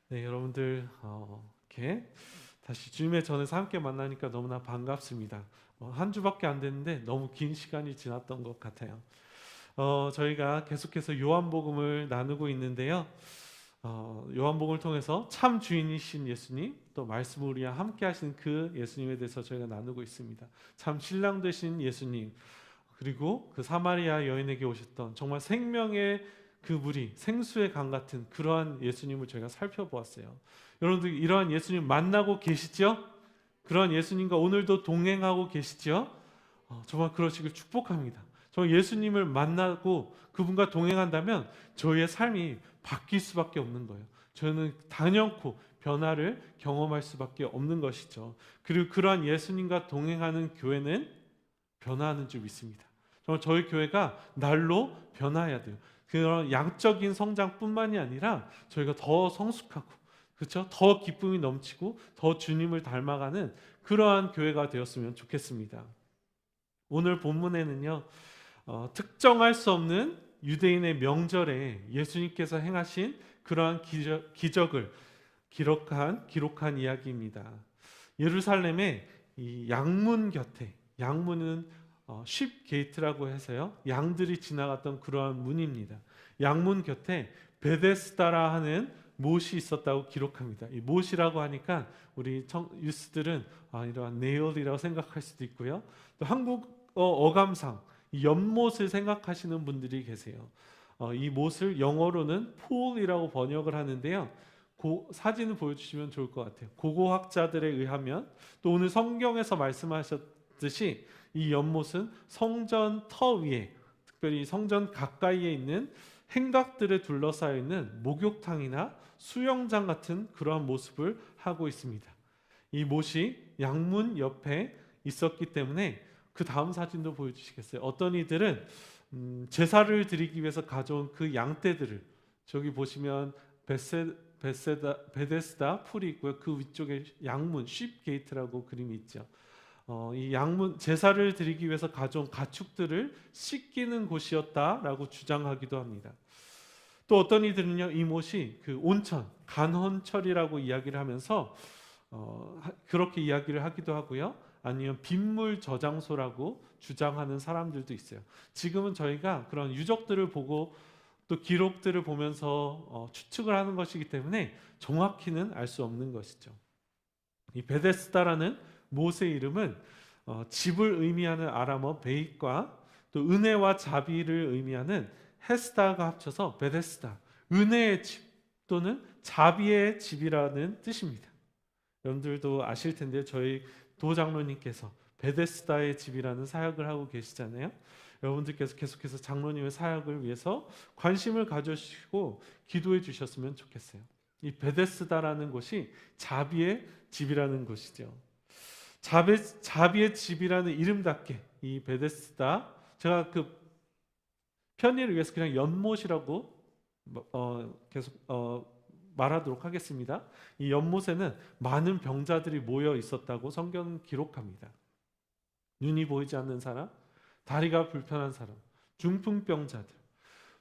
네, 여러분들 이렇게 다시 주님의 전에서 함께 만나니까 너무나 반갑습니다. 한 주밖에 안 됐는데 너무 긴 시간이 지났던 것 같아요. 저희가 계속해서 요한복음을 나누고 있는데요. 요한복음을 통해서 참 주인이신 예수님, 또 말씀을 우리와 함께 하신 그 예수님에 대해서 저희가 나누고 있습니다. 참 신랑 되신 예수님, 그리고 그 사마리아 여인에게 오셨던 정말 생명의 그 물이 생수의 강 같은 그러한 예수님을 저희가 살펴보았어요. 여러분들 이러한 예수님 만나고 계시죠? 그러한 예수님과 오늘도 동행하고 계시죠? 정말 그러시길 축복합니다. 정말 예수님을 만나고 그분과 동행한다면 저희의 삶이 바뀔 수밖에 없는 거예요. 저는 단연코 변화를 경험할 수밖에 없는 것이죠. 그리고 그러한 예수님과 동행하는 교회는 변화하는 줄 믿습니다. 정말 저희 교회가 날로 변화해야 돼요. 그런 양적인 성장뿐만이 아니라 저희가 더 성숙하고, 그렇죠? 더 기쁨이 넘치고 더 주님을 닮아가는 그러한 교회가 되었으면 좋겠습니다. 오늘 본문에는요, 특정할 수 없는 유대인의 명절에 예수님께서 행하신 그러한 기적을 기록한 이야기입니다. 예루살렘의 이 양문 곁에, 양문은 쉽 게이트라고 해서요, 양들이 지나갔던 그러한 문입니다. 양문 곁에 베데스다라 하는 못이 있었다고 기록합니다. 이 못이라고 하니까 우리 유스들은 이러한 네일이라고 생각할 수도 있고요. 또 한국 어감상 이 연못을 생각하시는 분들이 계세요. 이 못을 영어로는 pool이라고 번역을 하는데요. 사진을 보여주시면 좋을 것 같아요. 고고학자들에 의하면, 또 오늘 성경에서 말씀하셨듯이 이 연못은 성전 터 위에, 특별히 성전 가까이에 있는 행각들에 둘러싸여 있는 목욕탕이나 수영장 같은 그러한 모습을 하고 있습니다. 이 못이 양문 옆에 있었기 때문에, 그 다음 사진도 보여주시겠어요? 어떤 이들은 제사를 드리기 위해서 가져온 그 양떼들을, 저기 보시면 베데스다 풀이 있고요. 그 위쪽에 양문 쉽 게이트라고 그림이 있죠. 이 양문, 제사를 드리기 위해서 가져온 가축들을 씻기는 곳이었다라고 주장하기도 합니다. 또 어떤 이들은요, 이 못이 그 온천, 간헌철이라고 이야기를 하면서 그렇게 이야기를 하기도 하고요. 아니면 빗물 저장소라고 주장하는 사람들도 있어요. 지금은 저희가 그런 유적들을 보고 또 기록들을 보면서 추측을 하는 것이기 때문에 정확히는 알 수 없는 것이죠. 이 베데스다라는 못의 이름은 집을 의미하는 아람어 베잇과 또 은혜와 자비를 의미하는 헤스다가 합쳐서 베데스다, 은혜의 집 또는 자비의 집이라는 뜻입니다. 여러분들도 아실 텐데 저희 도장로님께서 베데스다의 집이라는 사역을 하고 계시잖아요. 여러분들께서 계속해서 장로님의 사역을 위해서 관심을 가져주시고 기도해 주셨으면 좋겠어요. 이 베데스다라는 곳이 자비의 집이라는 곳이죠. 자비의 집이라는 이름답게 이 베데스다, 제가 그 편의를 위해서 그냥 연못이라고 계속 말하도록 하겠습니다. 이 연못에는 많은 병자들이 모여 있었다고 성경은 기록합니다. 눈이 보이지 않는 사람, 다리가 불편한 사람, 중풍병자들,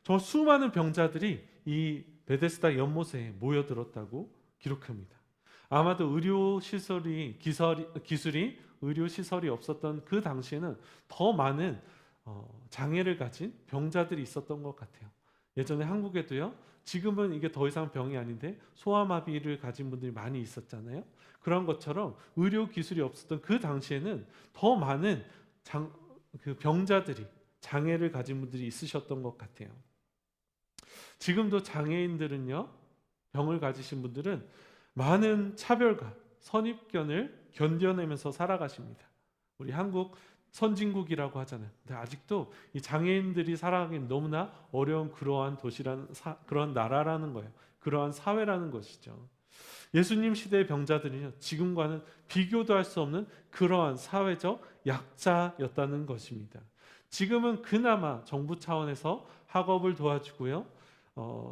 저 수많은 병자들이 이 베데스다 연못에 모여들었다고 기록합니다. 아마도 기술이 의료 시설이 없었던 그 당시에는 더 많은 장애를 가진 병자들이 있었던 것 같아요. 예전에 한국에도요, 지금은 이게 더 이상 병이 아닌데 소아마비를 가진 분들이 많이 있었잖아요. 그런 것처럼 의료 기술이 없었던 그 당시에는 더 많은 그 병자들이, 장애를 가진 분들이 있으셨던 것 같아요. 지금도 장애인들은요, 병을 가지신 분들은 많은 차별과 선입견을 견뎌내면서 살아가십니다. 우리 한국 선진국이라고 하잖아요. 근데 아직도 이 장애인들이 살아가기 너무나 어려운 그러한 그러한 나라라는 거예요. 그러한 사회라는 것이죠. 예수님 시대의 병자들은요, 지금과는 비교도 할 수 없는 그러한 사회적 약자였다는 것입니다. 지금은 그나마 정부 차원에서 학업을 도와주고요,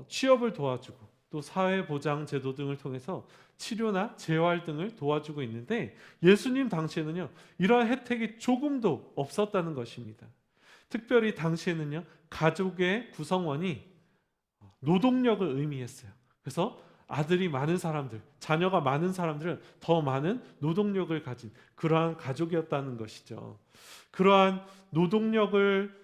취업을 도와주고 또 사회보장 제도 등을 통해서 치료나 재활 등을 도와주고 있는데, 예수님 당시에는요, 이러한 혜택이 조금도 없었다는 것입니다. 특별히 당시에는요, 가족의 구성원이 노동력을 의미했어요. 그래서 아들이 많은 사람들, 자녀가 많은 사람들은 더 많은 노동력을 가진 그러한 가족이었다는 것이죠. 그러한 노동력을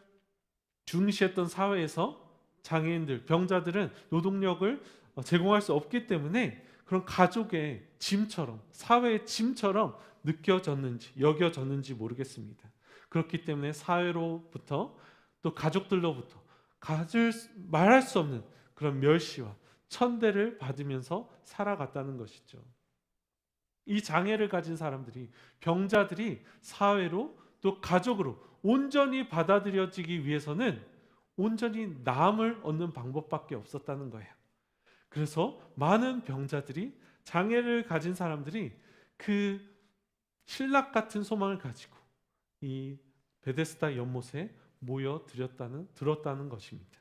중시했던 사회에서 장애인들, 병자들은 노동력을 제공할 수 없기 때문에 그런 가족의 짐처럼, 사회의 짐처럼 느껴졌는지, 여겨졌는지 모르겠습니다. 그렇기 때문에 사회로부터 또 가족들로부터 말할 수 없는 그런 멸시와 천대를 받으면서 살아갔다는 것이죠. 이 장애를 가진 사람들이, 병자들이 사회로 또 가족으로 온전히 받아들여지기 위해서는 온전히 나음을 얻는 방법밖에 없었다는 거예요. 그래서 많은 병자들이, 장애를 가진 사람들이 그 신락 같은 소망을 가지고 이 베데스다 연못에 들었다는 것입니다.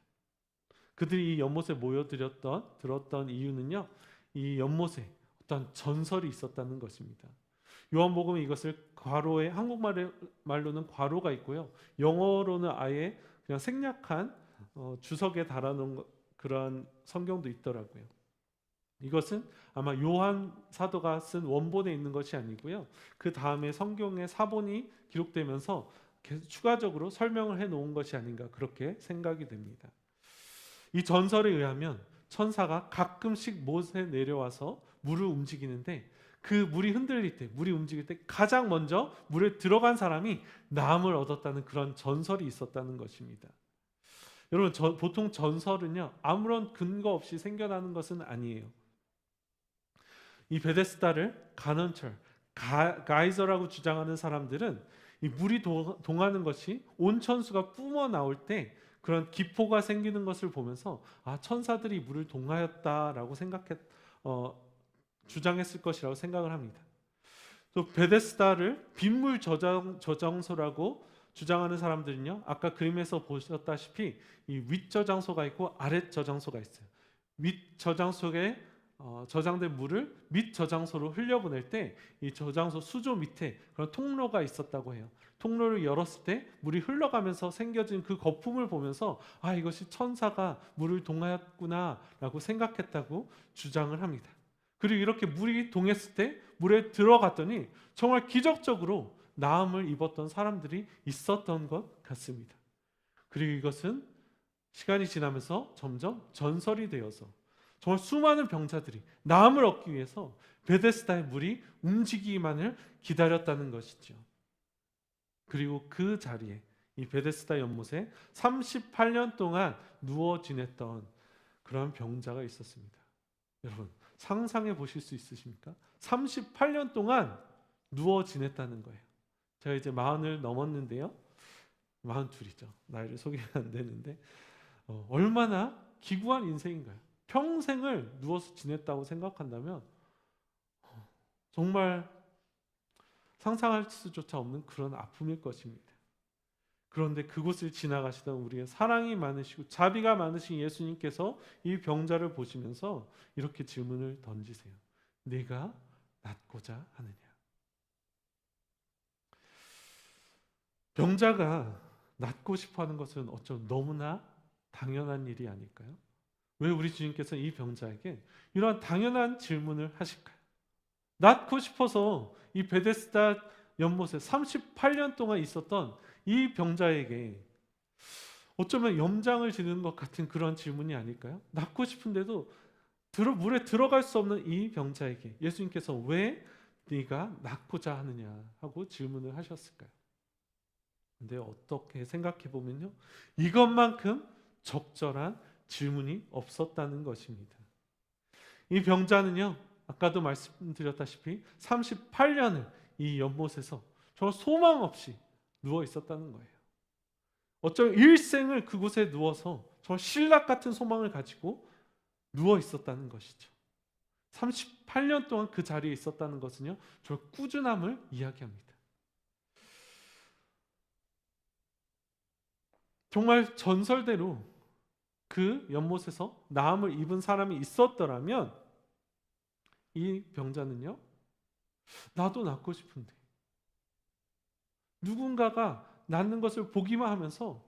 그들이 이 연못에 들었던 이유는요, 이 연못에 어떤 전설이 있었다는 것입니다. 요한복음은 이것을 괄호에, 한국말로는 괄호가 있고요, 영어로는 아예 그냥 생략한 주석에 달아놓은 그런 성경도 있더라고요. 이것은 아마 요한 사도가 쓴 원본에 있는 것이 아니고요, 그 다음에 성경의 사본이 기록되면서 계속 추가적으로 설명을 해놓은 것이 아닌가, 그렇게 생각이 됩니다. 이 전설에 의하면 천사가 가끔씩 못에 내려와서 물을 움직이는데, 그 물이 움직일 때 가장 먼저 물에 들어간 사람이 나음을 얻었다는 그런 전설이 있었다는 것입니다. 여러분, 보통 전설은요, 아무런 근거 없이 생겨나는 것은 아니에요. 이 베데스다를 간헐철, 가이저라고 주장하는 사람들은 이 물이 동하는 것이 온천수가 뿜어 나올 때 그런 기포가 생기는 것을 보면서 천사들이 물을 동하였다라고 주장했을 것이라고 생각을 합니다. 또 베데스다를 빗물 저장소라고 주장하는 사람들은요, 아까 그림에서 보셨다시피 이 윗 저장소가 있고 아랫 저장소가 있어요. 윗 저장소에 저장된 물을 밑 저장소로 흘려보낼 때 이 저장소 수조 밑에 그런 통로가 있었다고 해요. 통로를 열었을 때 물이 흘러가면서 생겨진 그 거품을 보면서 이것이 천사가 물을 동하였구나 라고 생각했다고 주장을 합니다. 그리고 이렇게 물이 동했을 때 물에 들어갔더니 정말 기적적으로 나음을 입었던 사람들이 있었던 것 같습니다. 그리고 이것은 시간이 지나면서 점점 전설이 되어서 정말 수많은 병자들이 나음을 얻기 위해서 베데스다의 물이 움직이기만을 기다렸다는 것이죠. 그리고 그 자리에, 이 베데스다 연못에 38년 동안 누워 지냈던 그런 병자가 있었습니다. 여러분, 상상해 보실 수 있으십니까? 38년 동안 누워 지냈다는 거예요. 제가 이제 40을 넘었는데요, 42이죠. 나이를 소개가 안 되는데 얼마나 기구한 인생인가요? 평생을 누워서 지냈다고 생각한다면 정말 상상할 수조차 없는 그런 아픔일 것입니다. 그런데 그곳을 지나가시던 우리의 사랑이 많으시고 자비가 많으신 예수님께서 이 병자를 보시면서 이렇게 질문을 던지세요. 네가 낫고자 하느냐? 병자가 낫고 싶어하는 것은 어쩜 너무나 당연한 일이 아닐까요? 왜 우리 주님께서 이 병자에게 이러한 당연한 질문을 하실까요? 낫고 싶어서 이 베데스다 연못에 38년 동안 있었던 이 병자에게 어쩌면 염장을 지는 것 같은 그런 질문이 아닐까요? 낫고 싶은데도 물에 들어갈 수 없는 이 병자에게 예수님께서 왜 네가 낫고자 하느냐 하고 질문을 하셨을까요? 근데 어떻게 생각해 보면요, 이것만큼 적절한 질문이 없었다는 것입니다. 이 병자는요, 아까도 말씀드렸다시피 38년을 이 연못에서 정말 소망 없이 누워 있었다는 거예요. 어쩌면 일생을 그곳에 누워서 정말 신락 같은 소망을 가지고 누워 있었다는 것이죠. 38년 동안 그 자리에 있었다는 것은요, 저 꾸준함을 이야기합니다. 정말 전설대로 그 연못에서 나음을 입은 사람이 있었더라면 이 병자는요, 나도 낫고 싶은데, 누군가가 낫는 것을 보기만 하면서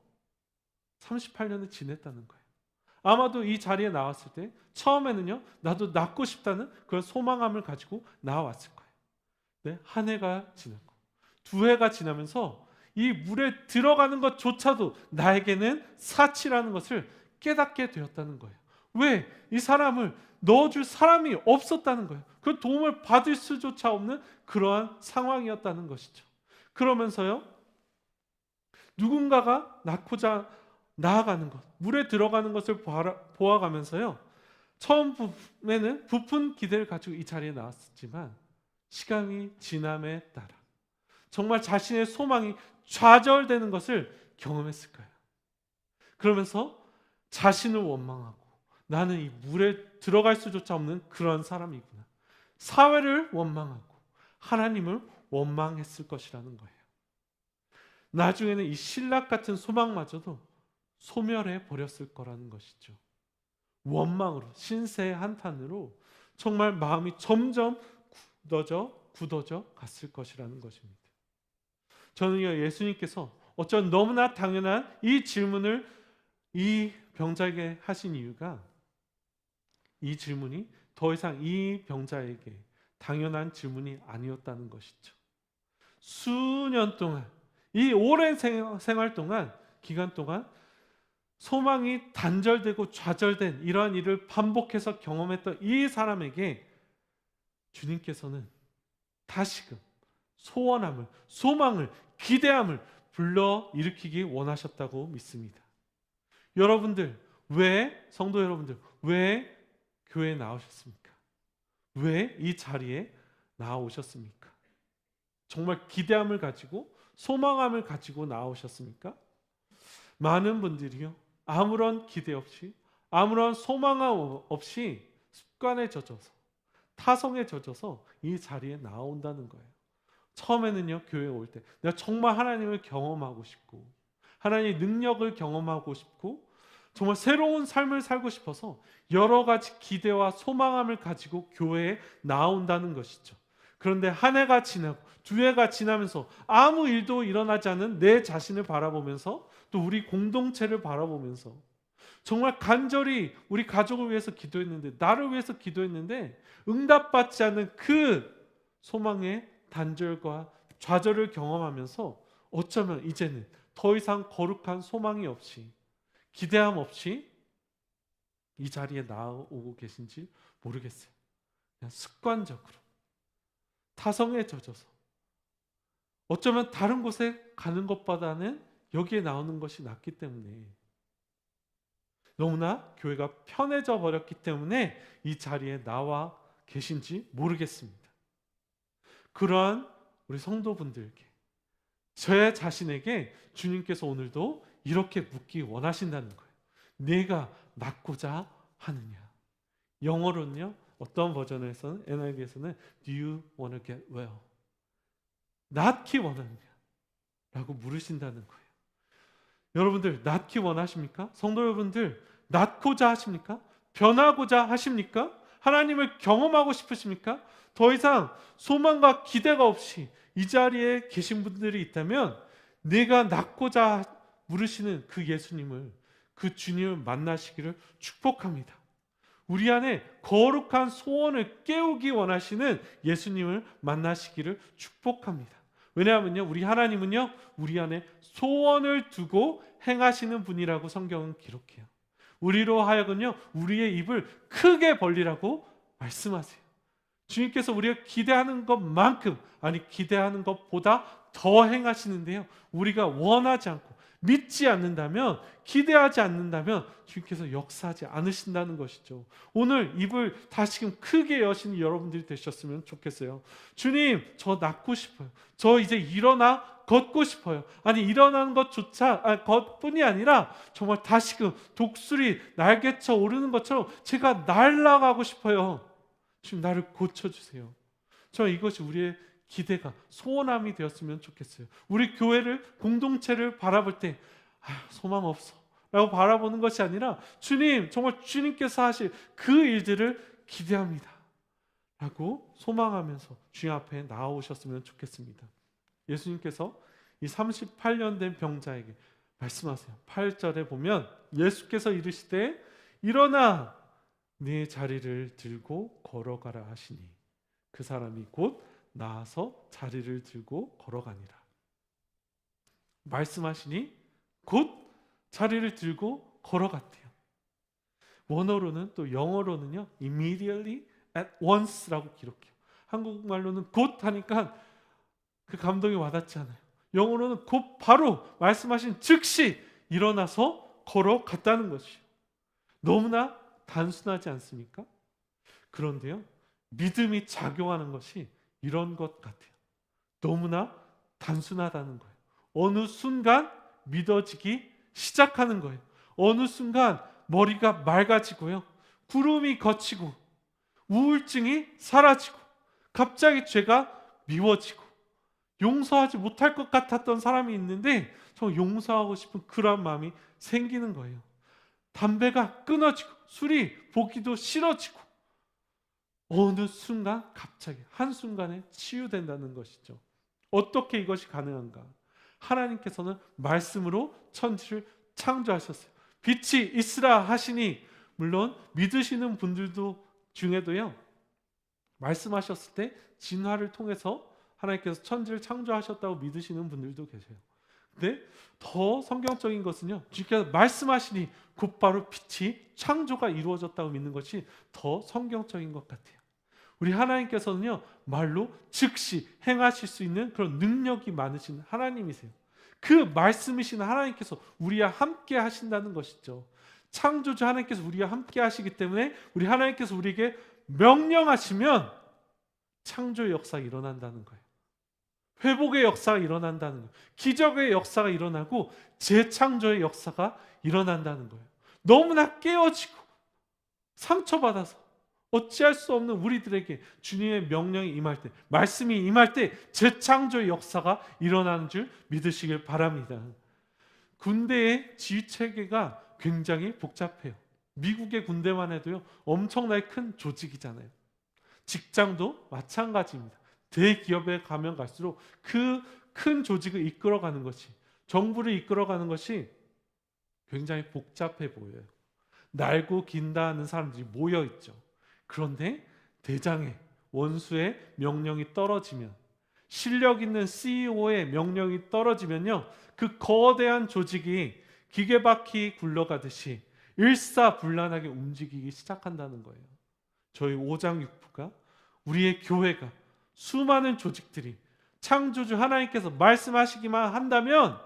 38년을 지냈다는 거예요. 아마도 이 자리에 나왔을 때 처음에는요, 나도 낫고 싶다는 그런 소망함을 가지고 나왔을 거예요. 네, 한 해가 지나고 두 해가 지나면서 이 물에 들어가는 것조차도 나에게는 사치라는 것을 깨닫게 되었다는 거예요. 왜? 이 사람을 넣어줄 사람이 없었다는 거예요. 그 도움을 받을 수조차 없는 그러한 상황이었다는 것이죠. 그러면서요, 누군가가 낳고자 나아가는 것, 물에 들어가는 것을 보아가면서요, 처음에는 부푼 기대를 가지고 이 자리에 나왔지만 시간이 지남에 따라 정말 자신의 소망이 좌절되는 것을 경험했을 거예요. 그러면서 자신을 원망하고 나는 이 물에 들어갈 수조차 없는 그런 사람이구나. 사회를 원망하고 하나님을 원망했을 것이라는 거예요. 나중에는 이 신락 같은 소망마저도 소멸해 버렸을 거라는 것이죠. 원망으로, 신세의 한탄으로 정말 마음이 점점 굳어져 갔을 것이라는 것입니다. 저는 예수님께서 어쩌면 너무나 당연한 이 질문을 이 병자에게 하신 이유가, 이 질문이 더 이상 이 병자에게 당연한 질문이 아니었다는 것이죠. 수년 동안, 이 오랜 생활 동안, 기간 동안 소망이 단절되고 좌절된 이러한 일을 반복해서 경험했던 이 사람에게 주님께서는 다시금 소원함을, 소망을, 기대함을 불러일으키기 원하셨다고 믿습니다. 여러분들, 성도 여러분들, 왜 교회에 나오셨습니까? 왜 이 자리에 나오셨습니까? 정말 기대함을 가지고, 소망함을 가지고 나오셨습니까? 많은 분들이요, 아무런 기대 없이, 아무런 소망함 없이 습관에 젖어서, 타성에 젖어서 이 자리에 나온다는 거예요. 처음에는요, 교회에 올 때 내가 정말 하나님을 경험하고 싶고 하나님의 능력을 경험하고 싶고 정말 새로운 삶을 살고 싶어서 여러 가지 기대와 소망함을 가지고 교회에 나온다는 것이죠. 그런데 한 해가 지나고 두 해가 지나면서 아무 일도 일어나지 않은 내 자신을 바라보면서 또 우리 공동체를 바라보면서 정말 간절히 우리 가족을 위해서 기도했는데, 나를 위해서 기도했는데 응답받지 않는 그 소망의 단절과 좌절을 경험하면서 어쩌면 이제는 더 이상 거룩한 소망이 없이, 기대함 없이 이 자리에 나오고 계신지 모르겠어요. 그냥 습관적으로 타성에 젖어서 어쩌면 다른 곳에 가는 것보다는 여기에 나오는 것이 낫기 때문에, 너무나 교회가 편해져 버렸기 때문에 이 자리에 나와 계신지 모르겠습니다. 그러한 우리 성도분들에게, 제 자신에게 주님께서 오늘도 이렇게 묻기 원하신다는 거예요. 내가 낫고자 하느냐? 영어로는요, 어떤 버전에서는, NIV에서는 Do you want to get well? 낫기 원하느냐? 라고 물으신다는 거예요. 여러분들 낫기 원하십니까? 성도 여러분들 낫고자 하십니까? 변하고자 하십니까? 하나님을 경험하고 싶으십니까? 더 이상 소망과 기대가 없이 이 자리에 계신 분들이 있다면 내가 낫고자 물으시는 그 예수님을, 그 주님을 만나시기를 축복합니다. 우리 안에 거룩한 소원을 깨우기 원하시는 예수님을 만나시기를 축복합니다. 왜냐하면요, 우리 하나님은요, 우리 안에 소원을 두고 행하시는 분이라고 성경은 기록해요. 우리로 하여금요, 우리의 입을 크게 벌리라고 말씀하세요. 주님께서 우리가 기대하는 것만큼, 아니 기대하는 것보다 더 행하시는데요, 우리가 원하지 않고 믿지 않는다면, 기대하지 않는다면 주님께서 역사하지 않으신다는 것이죠. 오늘 입을 다시금 크게 여시는 여러분들이 되셨으면 좋겠어요. 주님, 저 낫고 싶어요. 저 이제 일어나 걷고 싶어요. 아니 일어나는 것뿐이 아니라 정말 다시금 독수리 날개쳐 오르는 것처럼 제가 날아가고 싶어요. 주님, 나를 고쳐주세요. 저 이것이 우리의 기대가, 소원함이 되었으면 좋겠어요. 우리 교회를, 공동체를 바라볼 때 소망 없어 라고 바라보는 것이 아니라 주님, 정말 주님께서 하실 그 일들을 기대합니다 라고 소망하면서 주님 앞에 나오셨으면 좋겠습니다. 예수님께서 이 38년 된 병자에게 말씀하세요. 8절에 보면 예수께서 이르시되 일어나 네 자리를 들고 걸어가라 하시니 그 사람이 곧 나아서 자리를 들고 걸어가니라. 말씀하시니 곧 자리를 들고 걸어갔대요. 원어로는 또 영어로는요 immediately at once라고 기록해요. 한국말로는 곧 하니까 그 감동이 와닿지 않아요. 영어로는 곧 바로 말씀하신 즉시 일어나서 걸어갔다는 것이요. 너무나 단순하지 않습니까? 그런데요 믿음이 작용하는 것이 이런 것 같아요. 너무나 단순하다는 거예요. 어느 순간 믿어지기 시작하는 거예요. 어느 순간 머리가 맑아지고요. 구름이 걷히고 우울증이 사라지고 갑자기 죄가 미워지고 용서하지 못할 것 같았던 사람이 있는데 저 용서하고 싶은 그런 마음이 생기는 거예요. 담배가 끊어지고 술이 보기도 싫어지고 어느 순간 갑자기 한순간에 치유된다는 것이죠. 어떻게 이것이 가능한가? 하나님께서는 말씀으로 천지를 창조하셨어요. 빛이 있으라 하시니 물론 믿으시는 분들도 중에도요 말씀하셨을 때 진화를 통해서 하나님께서 천지를 창조하셨다고 믿으시는 분들도 계세요. 근데 더 성경적인 것은요 주께서 말씀하시니 곧바로 빛이 창조가 이루어졌다고 믿는 것이 더 성경적인 것 같아요. 우리 하나님께서는요 말로 즉시 행하실 수 있는 그런 능력이 많으신 하나님이세요. 그 말씀이신 하나님께서 우리와 함께 하신다는 것이죠. 창조주 하나님께서 우리와 함께 하시기 때문에 우리 하나님께서 우리에게 명령하시면 창조의 역사가 일어난다는 거예요. 회복의 역사가 일어난다는 거예요. 기적의 역사가 일어나고 재창조의 역사가 일어난다는 거예요. 너무나 깨어지고 상처받아서 어찌할 수 없는 우리들에게 주님의 명령이 임할 때, 말씀이 임할 때 재창조의 역사가 일어나는 줄 믿으시길 바랍니다. 군대의 지휘체계가 굉장히 복잡해요. 미국의 군대만 해도요 엄청나게 큰 조직이잖아요. 직장도 마찬가지입니다. 대기업에 가면 갈수록 그 큰 조직을 이끌어가는 것이, 정부를 이끌어가는 것이 굉장히 복잡해 보여요. 날고 긴다 하는 사람들이 모여 있죠. 그런데 대장의 원수의 명령이 떨어지면, 실력 있는 CEO의 명령이 떨어지면요 그 거대한 조직이 기계바퀴 굴러가듯이 일사불란하게 움직이기 시작한다는 거예요. 저희 오장육부가, 우리의 교회가, 수많은 조직들이 창조주 하나님께서 말씀하시기만 한다면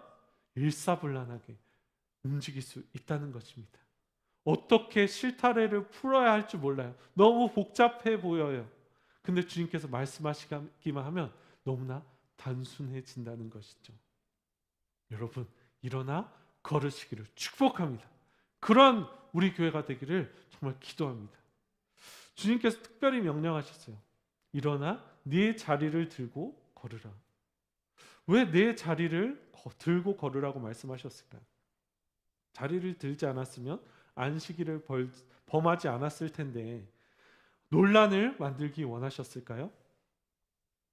일사불란하게 움직일 수 있다는 것입니다. 어떻게 실타래를 풀어야 할지 몰라요. 너무 복잡해 보여요. 근데 주님께서 말씀하시기만 하면 너무나 단순해진다는 것이죠. 여러분 일어나 걸으시기를 축복합니다. 그런 우리 교회가 되기를 정말 기도합니다. 주님께서 특별히 명령하셨어요. 일어나 네 자리를 들고 걸으라. 왜 내 자리를 들고 걸으라고 말씀하셨을까요? 자리를 들지 않았으면 안식일을 범하지 않았을 텐데 논란을 만들기 원하셨을까요?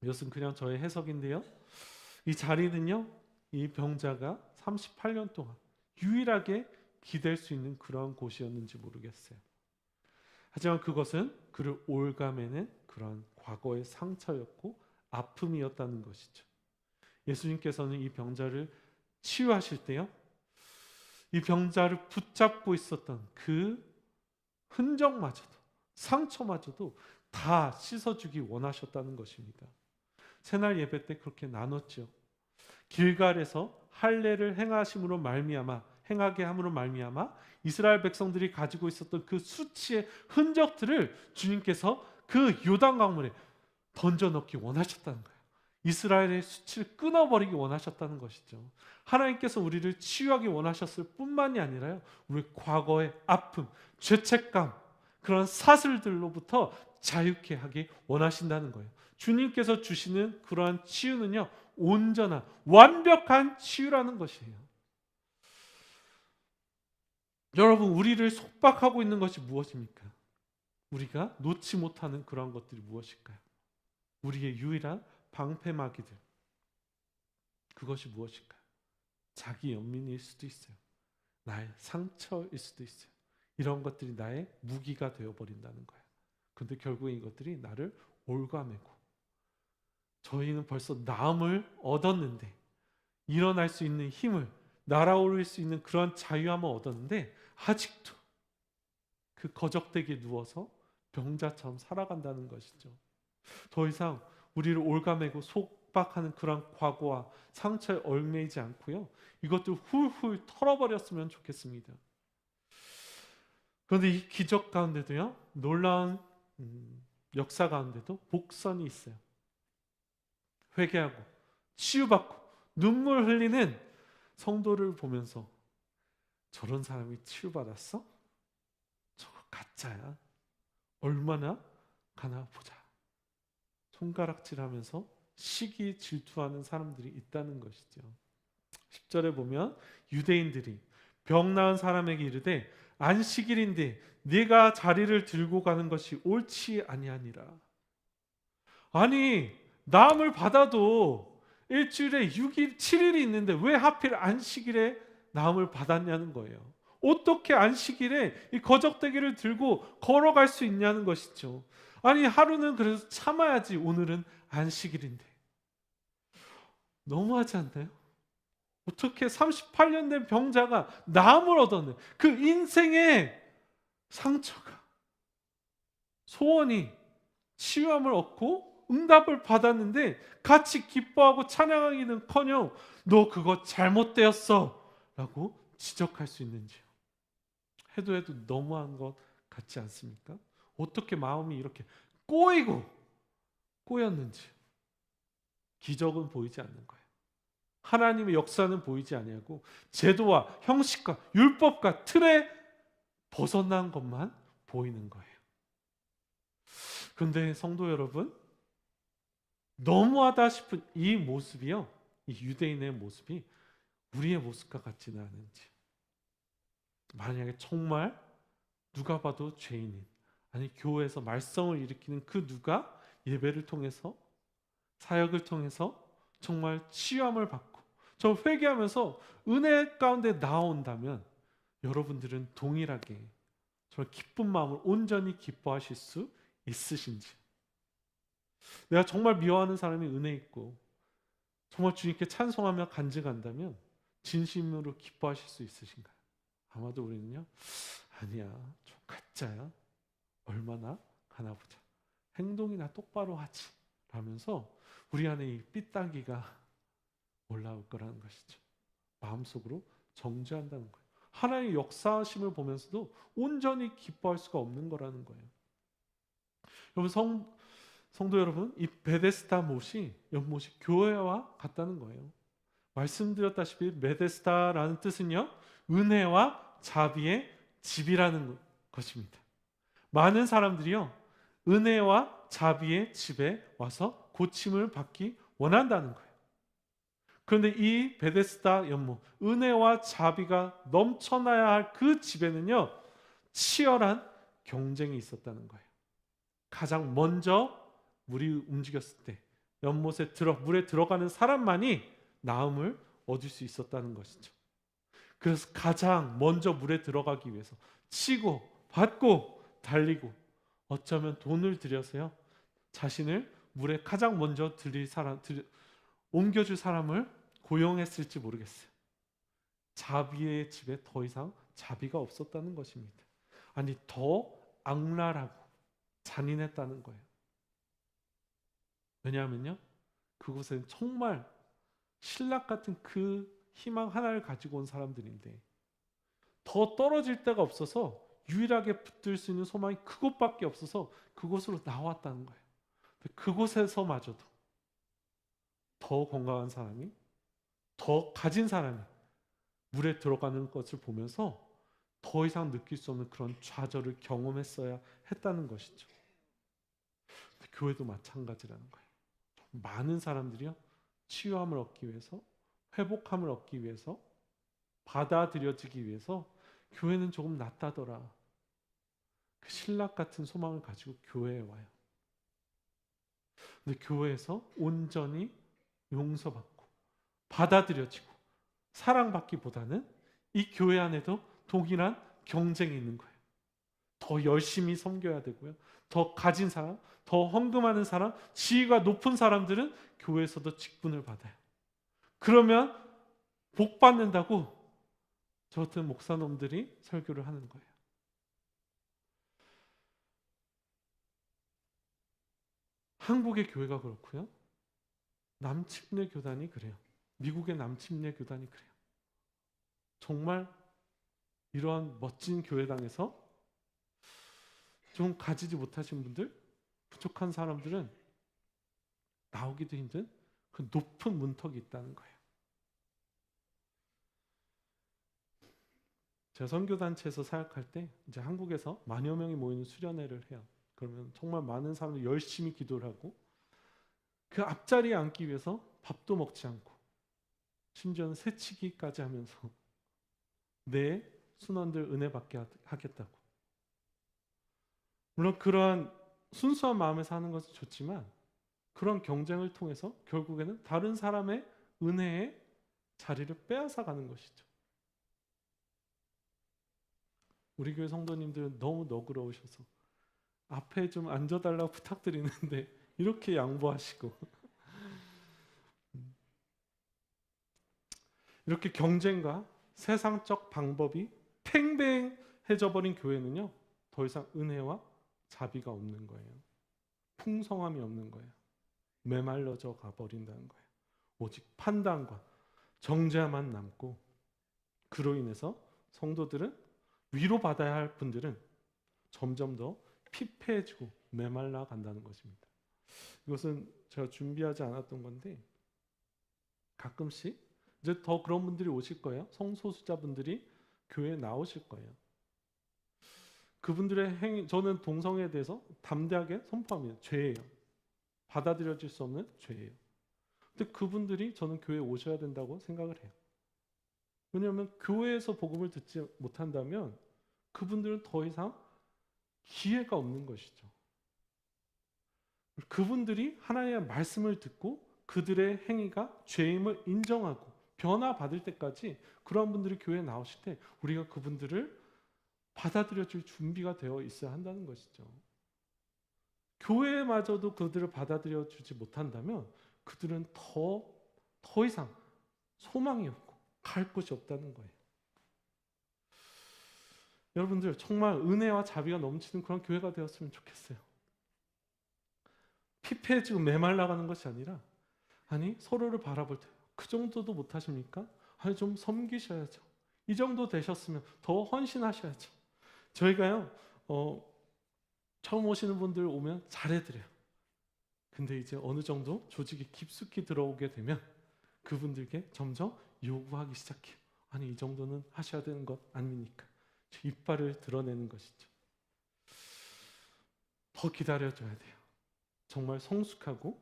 이것은 그냥 저의 해석인데요. 이 자리는요, 이 병자가 38년 동안 유일하게 기댈 수 있는 그런 곳이었는지 모르겠어요. 하지만 그것은 그를 올가매는 그런 과거의 상처였고 아픔이었다는 것이죠. 예수님께서는 이 병자를 치유하실 때요, 이 병자를 붙잡고 있었던 그 흔적마저도, 상처마저도 다 씻어주기 원하셨다는 것입니다. 새날 예배 때 그렇게 나눴죠. 길갈에서 할례를 행하게 함으로 말미암아 이스라엘 백성들이 가지고 있었던 그 수치의 흔적들을 주님께서 그 요단 강물에 던져넣기 원하셨다는 거예요. 이스라엘의 수치를 끊어버리기 원하셨다는 것이죠. 하나님께서 우리를 치유하기 원하셨을 뿐만이 아니라요, 우리 과거의 아픔, 죄책감, 그런 사슬들로부터 자유케 하기 원하신다는 거예요. 주님께서 주시는 그러한 치유는요, 온전한 완벽한 치유라는 것이에요. 여러분, 우리를 속박하고 있는 것이 무엇입니까? 우리가 놓지 못하는 그러한 것들이 무엇일까요? 우리의 유일한 방패막이들, 그것이 무엇일까요? 자기 연민일 수도 있어요. 나의 상처일 수도 있어요. 이런 것들이 나의 무기가 되어버린다는 거야. 근데 결국에 이것들이 나를 올가매고, 저희는 벌써 나음을 얻었는데, 일어날 수 있는 힘을, 날아오를 수 있는 그런 자유함을 얻었는데 아직도 그 거적대기에 누워서 병자처럼 살아간다는 것이죠. 더 이상 우리를 올가매고 속박하는 그런 과거와 상처에 얽매이지 않고요, 이것들 훌훌 털어버렸으면 좋겠습니다. 그런데 이 기적 가운데도요, 놀라운 역사 가운데도 복선이 있어요. 회개하고 치유받고 눈물 흘리는 성도를 보면서, 저런 사람이 치유받았어? 저거 가짜야. 얼마나 가나 보자. 손가락질하면서 시기 질투하는 사람들이 있다는 것이죠. 10절에 보면 유대인들이 병 나은 사람에게 이르되 안식일인데 네가 자리를 들고 가는 것이 옳지 아니하니라. 아니, 나음을 받아도 일주일에 6일, 7일이 있는데 왜 하필 안식일에 나음을 받았냐는 거예요. 어떻게 안식일에 이 거적대기를 들고 걸어갈 수 있냐는 것이죠. 아니, 하루는 그래서 참아야지. 오늘은 안식일인데. 너무하지 않나요? 어떻게 38년 된 병자가 나음을 얻었네. 그 인생의 상처가, 소원이 치유함을 얻고 응답을 받았는데 같이 기뻐하고 찬양하기는커녕 너 그거 잘못되었어 라고 지적할 수 있는지요. 해도 너무한 것 같지 않습니까? 어떻게 마음이 이렇게 꼬였는지. 기적은 보이지 않는 거예요. 하나님의 역사는 보이지 아니하고 제도와 형식과 율법과 틀에 벗어난 것만 보이는 거예요. 그런데 성도 여러분, 너무하다 싶은 이 모습이요, 이 유대인의 모습이 우리의 모습과 같지는 않은지. 만약에 정말 누가 봐도 죄인인, 아니 교회에서 말썽을 일으키는 그 누가 예배를 통해서, 사역을 통해서 정말 치유함을 받고 저 회개하면서 은혜 가운데 나온다면 여러분들은 동일하게 정말 기쁜 마음을 온전히 기뻐하실 수 있으신지. 내가 정말 미워하는 사람이 은혜 있고 정말 주님께 찬송하며 간증한다면 진심으로 기뻐하실 수 있으신가요? 아마도 우리는요, 아니야, 좀 가짜야, 얼마나 가나 보자, 행동이나 똑바로 하지 라면서 우리 안에 이 삐딱이가 올라올 거라는 것이죠. 마음속으로 정죄한다는 거예요. 하나님의 역사하심을 보면서도 온전히 기뻐할 수가 없는 거라는 거예요. 여러분, 성도 여러분, 이 베데스다 못이, 연못이 교회와 같다는 거예요. 말씀드렸다시피 베데스다라는 뜻은요, 은혜와 자비의 집이라는 것입니다. 많은 사람들이요, 은혜와 자비의 집에 와서 고침을 받기 원한다는 거예요. 그런데 이 베데스다 연못, 은혜와 자비가 넘쳐나야 할 그 집에는요, 치열한 경쟁이 있었다는 거예요. 가장 먼저 물이 움직였을 때 연못에 물에 들어가는 사람만이 나음을 얻을 수 있었다는 것이죠. 그래서 가장 먼저 물에 들어가기 위해서 치고 받고 달리고, 어쩌면 돈을 들여서요, 자신을 물에 가장 먼저 옮겨줄 사람을 고용했을지 모르겠어요. 자비의 집에 더 이상 자비가 없었다는 것입니다. 아니, 더 악랄하고 잔인했다는 거예요. 왜냐하면요, 그곳은 정말 신락 같은 그 희망 하나를 가지고 온 사람들인데 더 떨어질 데가 없어서 유일하게 붙들 수 있는 소망이 그곳밖에 없어서 그곳으로 나왔다는 거예요. 그곳에서마저도 더 건강한 사람이, 더 가진 사람이 물에 들어가는 것을 보면서 더 이상 느낄 수 없는 그런 좌절을 경험했어야 했다는 것이죠. 교회도 마찬가지라는 거예요. 많은 사람들이요, 치유함을 얻기 위해서, 회복함을 얻기 위해서, 받아들여지기 위해서 교회는 조금 낫다더라, 그 신락 같은 소망을 가지고 교회에 와요. 근데 교회에서 온전히 용서받고 받아들여지고 사랑받기보다는 이 교회 안에도 동일한 경쟁이 있는 거예요. 더 열심히 섬겨야 되고요. 더 가진 사람, 더 헌금하는 사람, 지위가 높은 사람들은 교회에서도 직분을 받아요. 그러면 복 받는다고 저 같은 목사놈들이 설교를 하는 거예요. 한국의 교회가 그렇고요. 남침례 교단이 그래요. 미국의 남침례 교단이 그래요. 정말 이러한 멋진 교회당에서 좀 가지지 못하신 분들, 부족한 사람들은 나오기도 힘든 그 높은 문턱이 있다는 거예요. 제가 선교단체에서 사역할 때 이제 한국에서 만여 명이 모이는 수련회를 해요. 그러면 정말 많은 사람들이 열심히 기도를 하고 그 앞자리에 앉기 위해서 밥도 먹지 않고 심지어는 새치기까지 하면서 내 순원들 은혜 받게 하겠다고. 물론 그러한 순수한 마음에서 하는 것은 좋지만 그런 경쟁을 통해서 결국에는 다른 사람의 은혜의 자리를 빼앗아 가는 것이죠. 우리 교회 성도님들은 너무 너그러우셔서 앞에 좀 앉아달라고 부탁드리는데 이렇게 양보하시고 이렇게 경쟁과 세상적 방법이 팽배해져 버린 교회는요, 더 이상 은혜와 자비가 없는 거예요. 풍성함이 없는 거예요. 메말라져 가버린다는 거예요. 오직 판단과 정죄만 남고, 그로 인해서 성도들은, 위로받아야 할 분들은 점점 더 피폐해지고 메말라 간다는 것입니다. 이것은 제가 준비하지 않았던 건데 가끔씩 이제 더 그런 분들이 오실 거예요. 성소수자분들이 교회에 나오실 거예요. 그분들의 행위, 저는 동성애에 대해서 담대하게 선포합니다. 죄예요. 받아들여질 수 없는 죄예요. 근데 그분들이 저는 교회에 오셔야 된다고 생각을 해요. 왜냐하면 교회에서 복음을 듣지 못한다면 그분들은 더 이상 기회가 없는 것이죠. 그분들이 하나님의 말씀을 듣고 그들의 행위가 죄임을 인정하고 변화받을 때까지 그러한 분들이 교회에 나오실 때 우리가 그분들을 받아들여줄 준비가 되어 있어야 한다는 것이죠. 교회마저도 그들을 받아들여주지 못한다면 그들은 더 이상 소망이 없고 갈 곳이 없다는 거예요. 여러분들 정말 은혜와 자비가 넘치는 그런 교회가 되었으면 좋겠어요. 피폐해지고 메말라가는 것이 아니라, 아니 서로를 바라볼 때 그 정도도 못하십니까? 아니 좀 섬기셔야죠. 이 정도 되셨으면 더 헌신하셔야죠. 저희가요 처음 오시는 분들 오면 잘해드려요. 근데 이제 어느 정도 조직이 깊숙이 들어오게 되면 그분들께 점점 요구하기 시작해요. 아니 이 정도는 하셔야 되는 것 아닙니까? 이빨을 드러내는 것이죠. 더 기다려줘야 돼요. 정말 성숙하고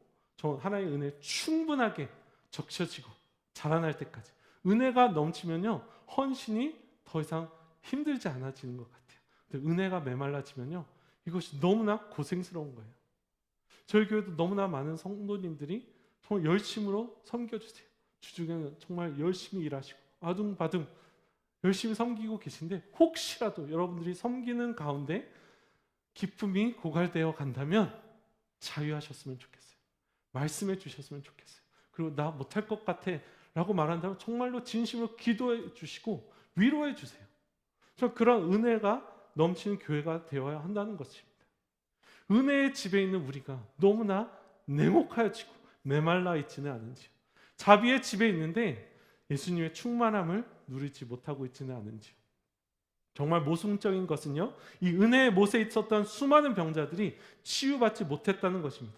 하나님의 은혜에 충분하게 적셔지고 자라날 때까지. 은혜가 넘치면요 헌신이 더 이상 힘들지 않아지는 것 같아요. 근데 은혜가 메말라지면요 이것이 너무나 고생스러운 거예요. 저희 교회도 너무나 많은 성도님들이 정말 열심으로 섬겨주세요. 주중에는 정말 열심히 일하시고 아둥바둥 열심히 섬기고 계신데, 혹시라도 여러분들이 섬기는 가운데 기쁨이 고갈되어 간다면 자유하셨으면 좋겠어요. 말씀해 주셨으면 좋겠어요. 그리고 나 못할 것 같아 라고 말한다면 정말로 진심으로 기도해 주시고 위로해 주세요. 그런 은혜가 넘치는 교회가 되어야 한다는 것입니다. 은혜의 집에 있는 우리가 너무나 냉혹하여지고 메말라 있지는 않은지요. 자비의 집에 있는데 예수님의 충만함을 누리지 못하고 있지는 않은지요. 정말 모순적인 것은요, 이 은혜의 못에 있었던 수많은 병자들이 치유받지 못했다는 것입니다.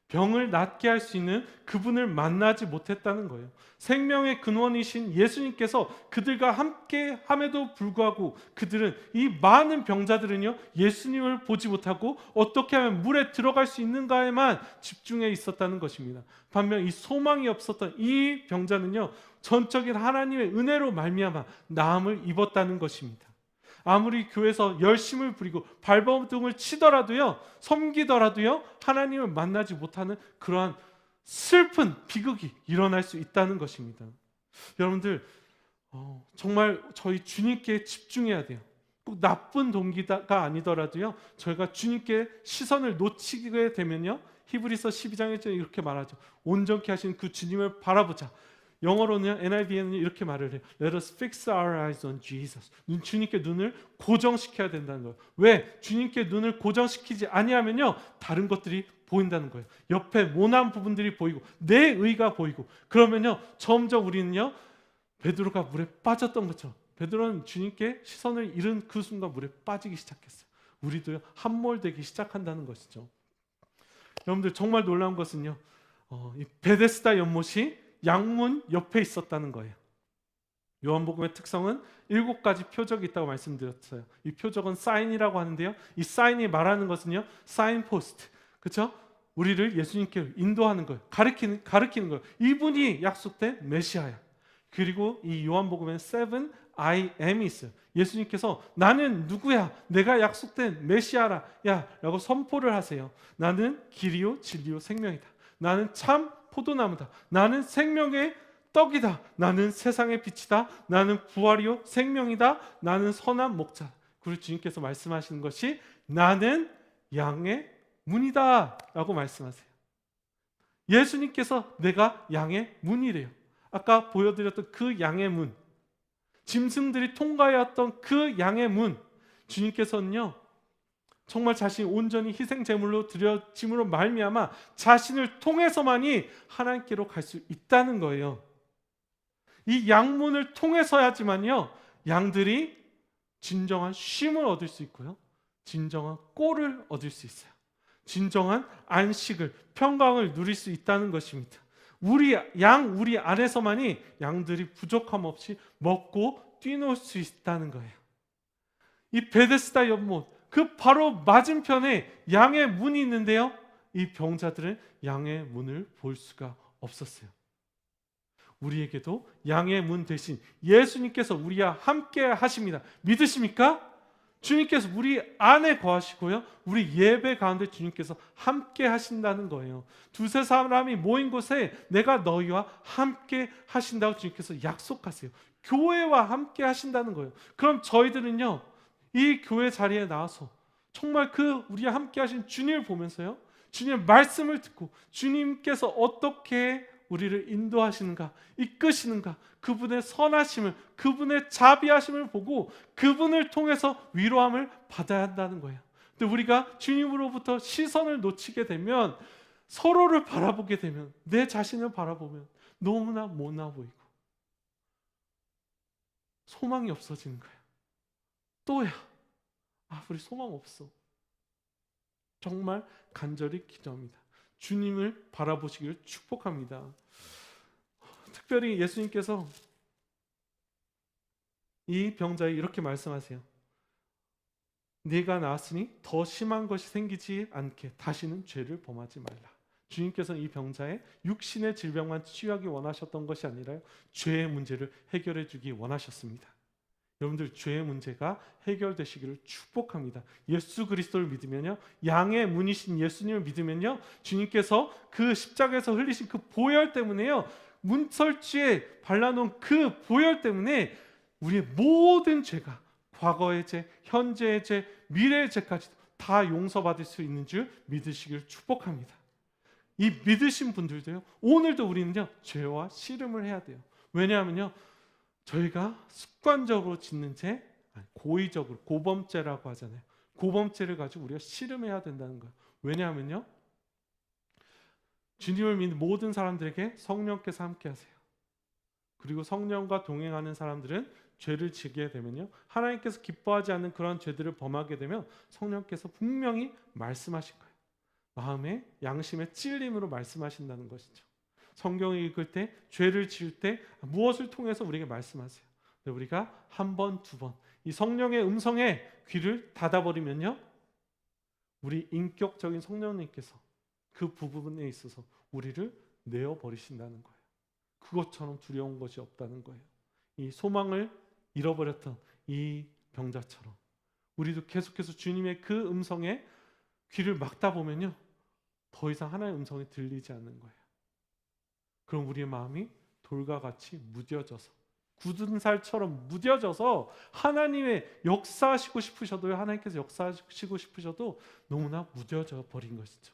병을 낫게 할 수 있는 그분을 만나지 못했다는 거예요. 생명의 근원이신 예수님께서 그들과 함께 함에도 불구하고 그들은, 이 많은 병자들은요 예수님을 보지 못하고 어떻게 하면 물에 들어갈 수 있는가에만 집중해 있었다는 것입니다. 반면 이 소망이 없었던 이 병자는요 전적인 하나님의 은혜로 말미암아 나음을 입었다는 것입니다. 아무리 교회에서 열심을 부리고 발버둥을 치더라도요, 섬기더라도요, 하나님을 만나지 못하는 그러한 슬픈 비극이 일어날 수 있다는 것입니다. 여러분들 정말 저희 주님께 집중해야 돼요. 꼭 나쁜 동기가 아니더라도요, 저희가 주님께 시선을 놓치게 되면요, 히브리서 12장에 이렇게 말하죠. 온전케 하신 그 주님을 바라보자. 영어로는 NIV에는 이렇게 말을 해요. Let us fix our eyes on Jesus. 주님께 눈을 고정시켜야 된다는 거예요. 왜? 주님께 눈을 고정시키지 아니하면요, 다른 것들이 보인다는 거예요. 옆에 모난 부분들이 보이고 내 의가 보이고, 그러면요 점점 우리는요, 베드로가 물에 빠졌던 것처럼, 베드로는 주님께 시선을 잃은 그 순간 물에 빠지기 시작했어요. 우리도 함몰되기 시작한다는 것이죠. 여러분들, 정말 놀라운 것은요, 이 베데스다 연못이 양문 옆에 있었다는 거예요. 요한복음의 특성은 7가지 표적이 있다고 말씀드렸어요. 이 표적은 사인이라고 하는데요, 이 사인이 말하는 것은요, 사인포스트, 그렇죠? 우리를 예수님께 인도하는 거예요. 가르치는 거예요. 이분이 약속된 메시아야. 그리고 이 요한복음엔 7 I am이 있어요. 예수님께서 나는 누구야? 내가 약속된 메시아라 야 라고 선포를 하세요. 나는 길이요 진리요 생명이다. 나는 참 포도나무다. 나는 생명의 떡이다. 나는 세상의 빛이다. 나는 부활이요 생명이다. 나는 선한 목자. 그리고 주님께서 말씀하시는 것이 나는 양의 문이다 라고 말씀하세요. 예수님께서 내가 양의 문이래요. 아까 보여드렸던 그 양의 문, 짐승들이 통과해왔던 그 양의 문, 주님께서는요 정말 자신이 온전히 희생제물로 드려짐으로 말미암아 자신을 통해서만이 하나님께로 갈 수 있다는 거예요. 이 양문을 통해서야지만요 양들이 진정한 쉼을 얻을 수 있고요, 진정한 꼴을 얻을 수 있어요. 진정한 안식을, 평강을 누릴 수 있다는 것입니다. 우리 안에서만이 양들이 부족함 없이 먹고 뛰놀 수 있다는 거예요. 이 베데스다 연못, 그 바로 맞은편에 양의 문이 있는데요, 이 병자들은 양의 문을 볼 수가 없었어요. 우리에게도 양의 문 대신 예수님께서 우리와 함께 하십니다. 믿으십니까? 주님께서 우리 안에 거하시고요, 우리 예배 가운데 주님께서 함께 하신다는 거예요. 두세 사람이 모인 곳에 내가 너희와 함께 하신다고 주님께서 약속하세요. 교회와 함께 하신다는 거예요. 그럼 저희들은요 이 교회 자리에 나와서 정말 그 우리와 함께 하신 주님을 보면서요, 주님의 말씀을 듣고 주님께서 어떻게 우리를 인도하시는가, 이끄시는가, 그분의 선하심을, 그분의 자비하심을 보고 그분을 통해서 위로함을 받아야 한다는 거예요. 근데 우리가 주님으로부터 시선을 놓치게 되면, 서로를 바라보게 되면, 내 자신을 바라보면 너무나 못나 보이고 소망이 없어지는 거예요. 또야, 우리 소망 없어. 정말 간절히 기도합니다. 주님을 바라보시기를 축복합니다. 특별히 예수님께서 이 병자에 이렇게 말씀하세요. 네가 나았으니 더 심한 것이 생기지 않게 다시는 죄를 범하지 말라. 주님께서는 이 병자의 육신의 질병만 치유하기 원하셨던 것이 아니라 죄의 문제를 해결해 주기 원하셨습니다. 여러분들, 죄의 문제가 해결되시기를 축복합니다. 예수 그리스도를 믿으면요, 양의 문이신 예수님을 믿으면요, 주님께서 그 십자가에서 흘리신 그 보혈 때문에요, 문설주에 발라놓은 그 보혈 때문에 우리의 모든 죄가, 과거의 죄, 현재의 죄, 미래의 죄까지 다 용서받을 수 있는 줄 믿으시기를 축복합니다. 이 믿으신 분들도요, 오늘도 우리는요 죄와 씨름을 해야 돼요. 왜냐하면요, 저희가 습관적으로 짓는 죄, 고의적으로, 고범죄라고 하잖아요. 고범죄를 가지고 우리가 씨름해야 된다는 거예요. 왜냐하면요, 주님을 믿는 모든 사람들에게 성령께서 함께 하세요. 그리고 성령과 동행하는 사람들은 죄를 지게 되면요, 하나님께서 기뻐하지 않는 그런 죄들을 범하게 되면 성령께서 분명히 말씀하실 거예요. 마음에, 양심의 찔림으로 말씀하신다는 것이죠. 성경을 읽을 때, 죄를 지을 때 무엇을 통해서 우리에게 말씀하세요? 우리가 한 번, 두 번 이 성령의 음성에 귀를 닫아버리면요, 우리 인격적인 성령님께서 그 부분에 있어서 우리를 내어버리신다는 거예요. 그것처럼 두려운 것이 없다는 거예요. 이 소망을 잃어버렸던 이 병자처럼 우리도 계속해서 주님의 그 음성에 귀를 막다 보면요, 더 이상 하나님의 음성이 들리지 않는 거예요. 그럼 우리의 마음이 돌과 같이 무뎌져서 굳은 살처럼 무뎌져서 하나님의 역사하시고 싶으셔도, 하나님께서 역사하시고 싶으셔도 너무나 무뎌져 버린 것이죠.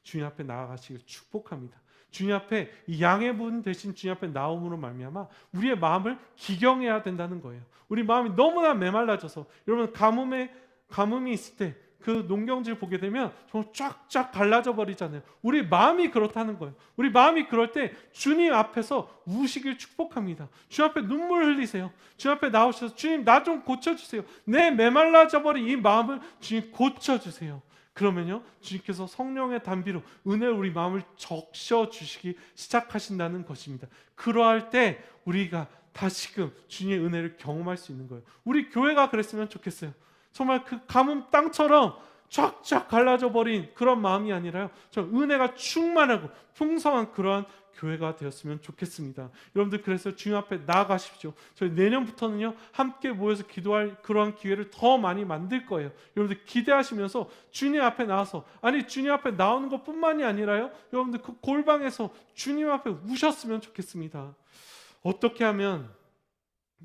주님 앞에 나아가시길 축복합니다. 주님 앞에 이 양의 분 대신 주님 앞에 나옴으로 말미암아 우리의 마음을 기경해야 된다는 거예요. 우리 마음이 너무나 메말라져서, 여러분 가뭄이 있을 때 그 농경지를 보게 되면 정말 쫙쫙 갈라져 버리잖아요. 우리 마음이 그렇다는 거예요. 우리 마음이 그럴 때 주님 앞에서 우시길 축복합니다. 주님 앞에 눈물 흘리세요. 주님 앞에 나오셔서 주님 나 좀 고쳐주세요. 내 메말라져 버린 이 마음을 주님 고쳐주세요. 그러면요, 주님께서 성령의 단비로 은혜로 우리 마음을 적셔 주시기 시작하신다는 것입니다. 그러할 때 우리가 다시금 주님의 은혜를 경험할 수 있는 거예요. 우리 교회가 그랬으면 좋겠어요. 정말 그 가뭄 땅처럼 쫙쫙 갈라져 버린 그런 마음이 아니라요, 저 은혜가 충만하고 풍성한 그러한 교회가 되었으면 좋겠습니다. 여러분들 그래서 주님 앞에 나아가십시오. 저희 내년부터는요 함께 모여서 기도할 그러한 기회를 더 많이 만들 거예요. 여러분들 기대하시면서 주님 앞에 나와서, 아니 주님 앞에 나오는 것뿐만이 아니라요, 여러분들 그 골방에서 주님 앞에 우셨으면 좋겠습니다. 어떻게 하면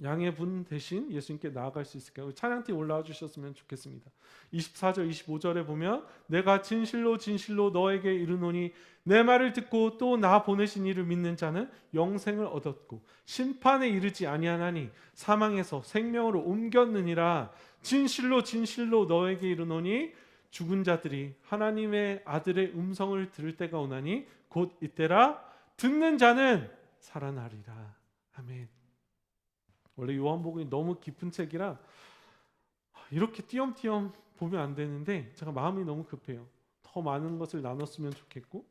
양의 분 대신 예수님께 나아갈 수 있을까요? 찬양팀 올라와 주셨으면 좋겠습니다. 24절 25절에 보면 내가 진실로 진실로 너에게 이르노니 내 말을 듣고 또 나 보내신 이를 믿는 자는 영생을 얻었고 심판에 이르지 아니하나니 사망에서 생명으로 옮겼느니라. 진실로 진실로 너에게 이르노니 죽은 자들이 하나님의 아들의 음성을 들을 때가 오나니 곧 이때라. 듣는 자는 살아나리라. 아멘. 원래 요한복음이 너무 깊은 책이라 이렇게 띄엄띄엄 보면 안 되는데 제가 마음이 너무 급해요. 더 많은 것을 나눴으면 좋겠고,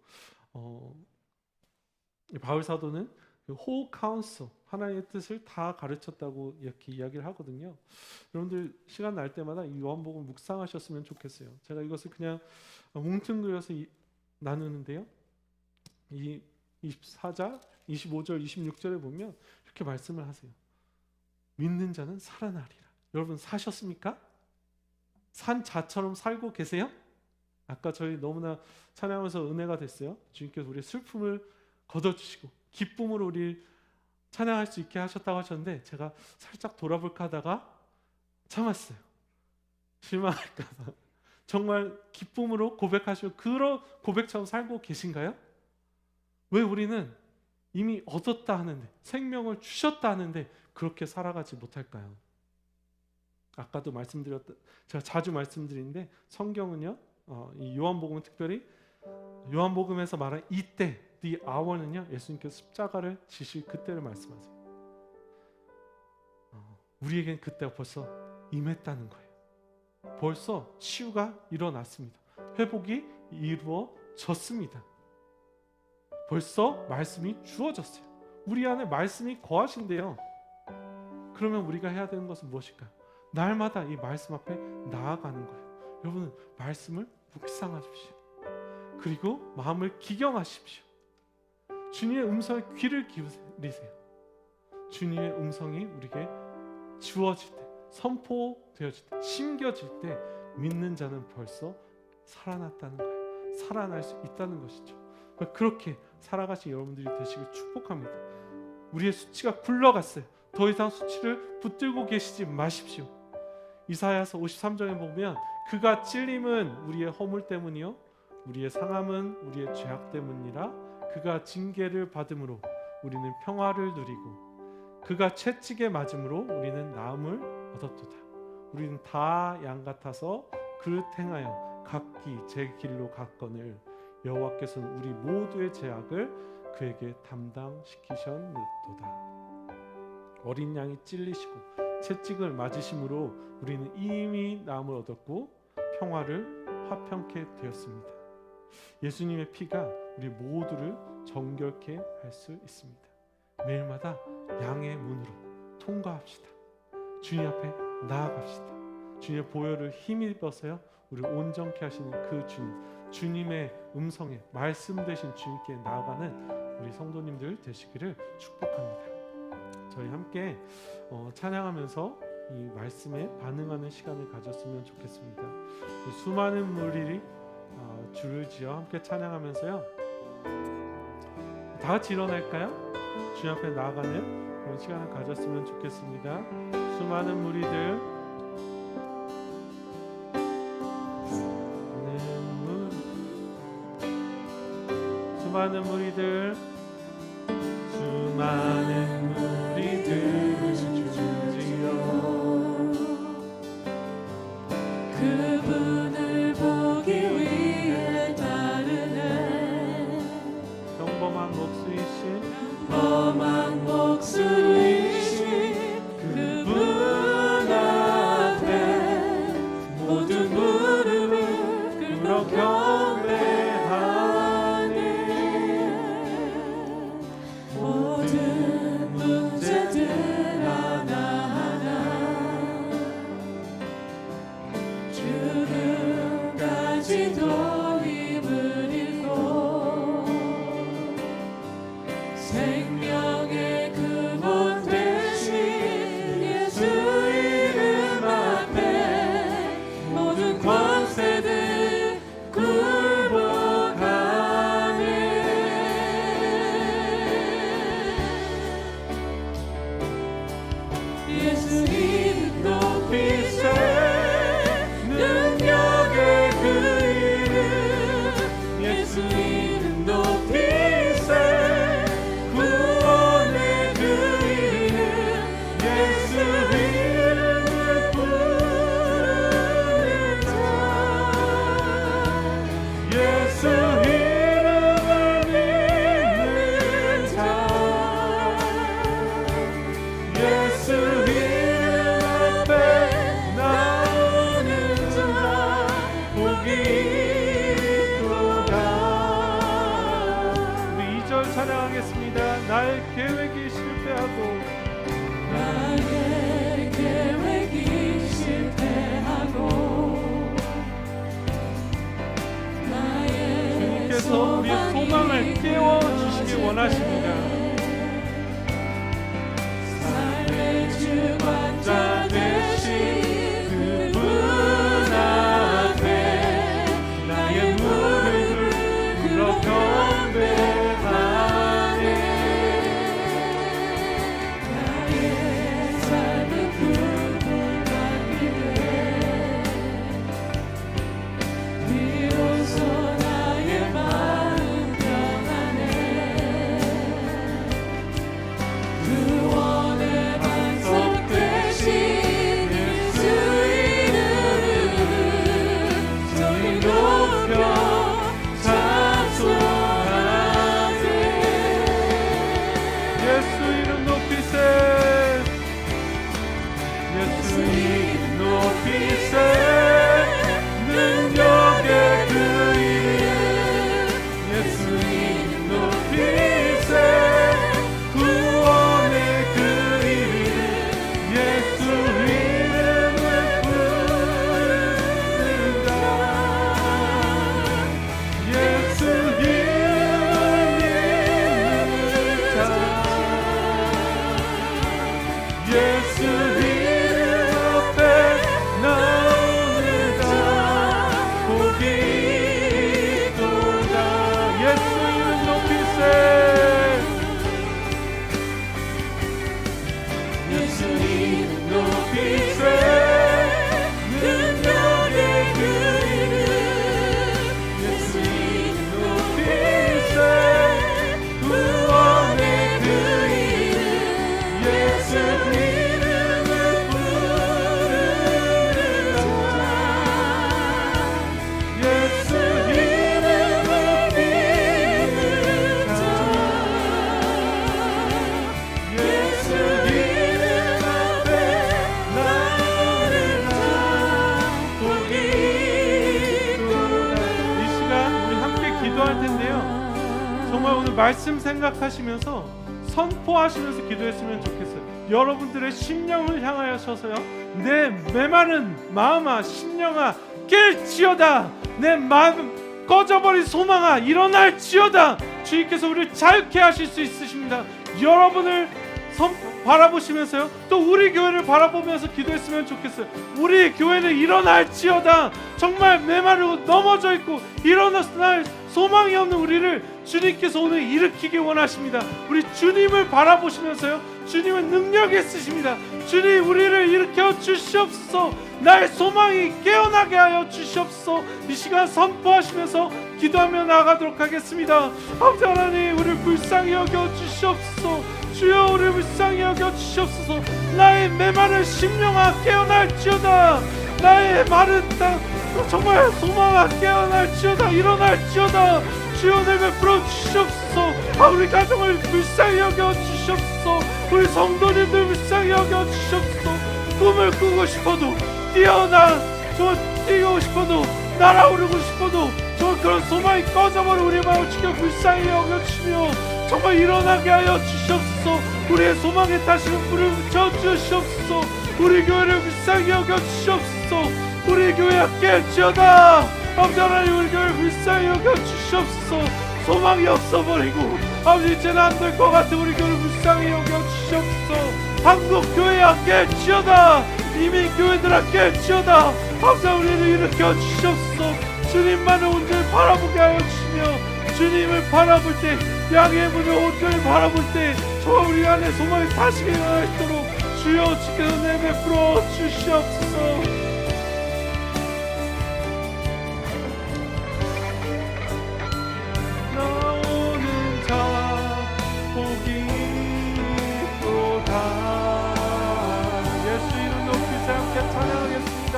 바울 사도는 whole counsel, 하나님의 뜻을 다 가르쳤다고 이렇게 이야기를 하거든요. 여러분들 시간 날 때마다 이 요한복음 묵상하셨으면 좋겠어요. 제가 이것을 그냥 뭉뚱그려서 나누는데요, 이 24장 25절 26절에 보면 이렇게 말씀을 하세요. 믿는 자는 살아나리라. 여러분 사셨습니까? 산 자처럼 살고 계세요? 아까 저희 너무나 찬양하면서 은혜가 됐어요. 주님께서 우리의 슬픔을 걷어주시고 기쁨으로 우리 찬양할 수 있게 하셨다고 하셨는데, 제가 살짝 돌아볼까 하다가 참았어요. 실망할까 봐. 정말 기쁨으로 고백하시고 그런 고백처럼 살고 계신가요? 왜 우리는 이미 얻었다 하는데, 생명을 주셨다 하는데 그렇게 살아가지 못할까요? 아까도 제가 자주 말씀드리는데 성경은요, 이 요한복음은 특별히 요한복음에서 말한 이때, the hour는요, 예수님께서 십자가를 지실 그때를 말씀하세요. 우리에겐 그때가 벌써 임했다는 거예요. 벌써 치유가 일어났습니다. 회복이 이루어졌습니다. 벌써 말씀이 주어졌어요. 우리 안에 말씀이 거하신대요. 그러면 우리가 해야 되는 것은 무엇일까요? 날마다 이 말씀 앞에 나아가는 거예요. 여러분, 말씀을 묵상하십시오. 그리고 마음을 기경하십시오. 주님의 음성에 귀를 기울이세요. 주님의 음성이 우리에게 주어질 때, 선포되어질 때, 심겨질 때 믿는 자는 벌써 살아났다는 거예요. 살아날 수 있다는 것이죠. 그렇게 살아가신 여러분들이 되시길 축복합니다. 우리의 수치가 굴러갔어요. 더 이상 수치를 붙들고 계시지 마십시오. 이사야서 53장에 보면 그가 찔림은 우리의 허물 때문이요 우리의 상함은 우리의 죄악 때문이라. 그가 징계를 받음으로 우리는 평화를 누리고 그가 채찍에 맞음으로 우리는 나음을 얻었도다. 우리는 다 양 같아서 그릇 행하여 각기 제 길로 갔거늘 여호와께서는 우리 모두의 죄악을 그에게 담당시키셨느도다. 어린 양이 찔리시고 채찍을 맞으심으로 우리는 이미 나음을 얻었고 평화를 화평케 되었습니다. 예수님의 피가 우리 모두를 정결케 할 수 있습니다. 매일마다 양의 문으로 통과합시다. 주님 앞에 나아갑시다. 주님의 보혈을 힘입어서요 우리를 온전케 하시는 그 주님의 음성에 말씀 되신 주님께 나아가는 우리 성도님들 되시기를 축복합니다. 저희 함께 찬양하면서 이 말씀에 반응하는 시간을 가졌으면 좋겠습니다. 수많은 무리들이 줄을 지어 함께 찬양하면서요, 다 같이 일어날까요? 주님 앞에 나아가는 그런 시간을 가졌으면 좋겠습니다. 수많은 무리들, 수많은 무리들, 수많은 무리들 주지요. 그분을 보기 위해 따르네. 평범한 목수이신 험한 목수이신 그분 앞에 모든 무릎을 꿇어 경배하네. 모든 문제들 하나하나 죽음까지도 힘을 잃고 생명의 근원 되신 예수 이름 앞에 모든 권세들 굴복하네. 예수 이름 높이세. 능력의 그 이름 예수 이름 높이세. 구원의 그 이름 예수 이름을 부르는 자. 예수 이름을 믿는 자. 예수 이름 앞에 나오는 자 복이 있도다. 우리 2절 찬양하겠습니다. 나의 계획이 실패하고 나의 계획이 실패하고 나의 주님께서 우리의 소망을 깨워주시기 원하십니다. 삶의 주관자 되신 그분 앞에 나의 무릎을 꿇어 경배하네. 나의 삶은 그분만 믿네. 비로소 나의 마음 평안해. 구원의 반석 되신 예수 이름을 저희 높여 찬송하네. 예수 이름 높이세. 예수 이름 높이세. 능력의 그 이름 예수 이름 높이세. 구원의 그 이름 예수 이름을 부른다. 예수 이름을 믿는 자. 예수 이름 앞에 나오는 자 복이 있도다. 예수 이름 높이세. 예수 이름 높이세. 능력의 그 이름 예수 이름 높이세. 구원의 그 이름 예수 이름을 부르는 자. 예수 이름을 믿는 자. 예수 이름 앞에 나오는 자 복이 있도다. 이 시간 우리 함께 기도할 텐데요. 정말 오늘 말씀 생각하시면서 선포하시면서 기도했으면 좋겠어요. 여러분들의 심령을 향하여 서서요. 내 메마른 마음아 심령아 깰지어다. 내 마음 꺼져버린 소망아 일어날지어다. 주님께서 우리를 자유케 하실 수 있으십니다. 여러분을 바라보시면서요, 또 우리 교회를 바라보면서 기도했으면 좋겠어요. 우리 교회는 일어날지어다. 정말 메마르고 넘어져 있고 일어날 소망이 없는 우리를 주님께서 오늘 일으키기 원하십니다. 우리 주님을 바라보시면서요, 주님은 능력이 있으십니다. 주님, 우리를 일으켜 주시옵소서. 나의 소망이 깨어나게 하여 주시옵소서. 이 시간 선포하시면서 기도하며 나아가도록 하겠습니다. 아버지 하나님, 우리를 불쌍히 여겨 주시옵소서. 주여, 우리를 불쌍히 여겨 주시옵소서. 나의 메마른 심령아 깨어날지어다. 나의 마른 땅 정말 소망아 깨어날지어다. 일어날지어다. 주여, 내 베풀어 주시옵소서. 우리 가정을 불쌍히 여겨 주시옵소서. 우리 성도님들 불쌍히 여겨 주시옵소서. 꿈을 꾸고 싶어도 뛰어나 뛰고 싶어도 날아오르고 싶어도 정말 그런 소망이 꺼져버린 우리 마음을 지켜 불쌍히 여겨주시며 정말 일어나게 하여 주시옵소서. 우리의 소망에 다시금 불을 붙여 주시옵소서. 우리 교회를 불쌍히 여겨주시옵소서. 우리 교회가 깰지어다. 아버지 하나님, 우리 교회를 불쌍히 여겨주시옵소서. 소망이 없어버리고 아버지 이제는 안 될 것 같은 우리 교회를 불쌍히 여겨주시옵소서. 한국 교회야 깰지어다. 이민 교회들아 깰지어다. 아버지, 우리를 일으켜 주시옵소서. 주님만을 온전히 바라보게 하여 주시며 주님을 바라볼 때, 양의 문을 온전히 바라볼 때 정말 우리 안에 소망이 다시 일어나도록 주여 주께서 내베풀어 주시옵소서. 나오는 자 복이 있도다. 예수 이름 높이 함께 찬양하겠습니다.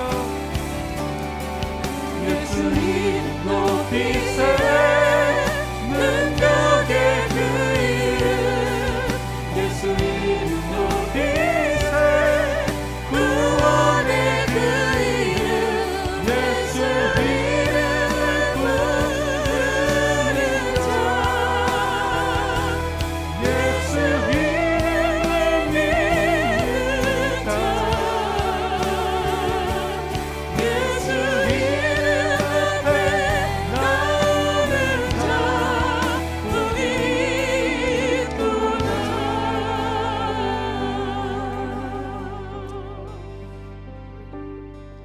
예수 이름 높이세. 능력의 그 이름. 예수 이름 높이세. 구원의 그 이름. 예수 이름을 부르는 자. 예수 이름을 믿는 자. 예수 이름 앞에 나오는 자 복이 있구나.